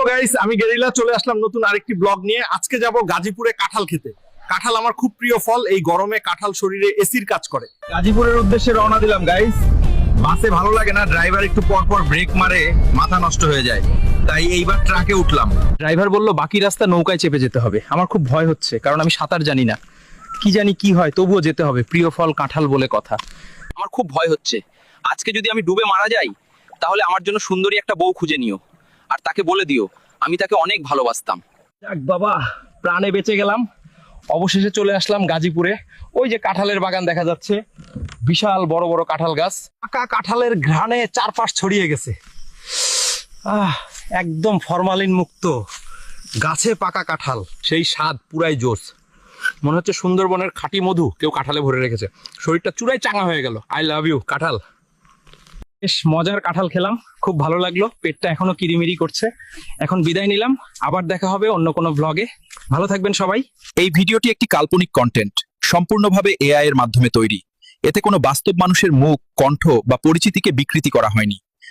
Hello guys, আমি guerrilla চলে আসলাম নতুন আরেকটি ব্লগ নিয়ে। আজকে যাব গাজীপুরে কাঁঠাল খেতে। কাঁঠাল আমার খুব প্রিয় ফল। এই গরমে কাঁঠাল শরীরে এসির কাজ করে। গাজীপুরের উদ্দেশ্যে রওনা দিলাম গাইস। বাসে ভালো লাগে না, ড্রাইভার একটু পর পর ব্রেক মারে, মাথা নষ্ট হয়ে যায়, তাই এইবার ট্রাকে উঠলাম। ড্রাইভার বলল বাকি রাস্তা নৌকায় চেপে যেতে হবে। আমার খুব ভয় হচ্ছে, কারণ আমি সাঁতার জানি না। কি জানি কি হয়, তবুও যেতে হবে। প্রিয় ফল কাঁঠাল বলে কথা। আমার খুব ভয় হচ্ছে, আজকে যদি আমি ডুবে মারা যাই, তাহলে আমার জন্য সুন্দরী একটা বউ খুঁজে নিও, আর তাকে বলে দিও আমি তাকে অনেক ভালোবাসতাম। যাক বাবা, প্রাণে বেঁচে গেলাম। অবশেষে চলে আসলাম গাজীপুরে। ওই যে কাঁঠালের বাগান দেখা যাচ্ছে, বিশাল বড় বড় কাঁঠাল গাছ। পাকা কাঁঠালের ঘ্রাণে চারপাশ ছড়িয়ে গেছে। একদম ফরমালিন মুক্ত গাছে পাকা কাঁঠাল, সেই স্বাদ পুরাই জোস। মনে হচ্ছে সুন্দরবনের খাঁটি মধু কেউ কাঁঠালে ভরে রেখেছে। শরীরটা চূড়াই চাঙা হয়ে গেল। আই লাভ ইউ কাঁঠাল। বেশ মজার কাঁঠাল খেলাম, খুব ভালো লাগলো। পেটটা এখনো কিরিমিরি করছে। এখন বিদায় নিলাম, আবার দেখা হবে অন্য কোনো ব্লগে। ভালো থাকবেন সবাই। এই ভিডিওটি একটি কাল্পনিক কন্টেন্ট, সম্পূর্ণভাবে এআই এর মাধ্যমে তৈরি। এতে কোনো বাস্তব মানুষের মুখ, কণ্ঠ বা পরিচিতিকে বিকৃতি করা হয়নি।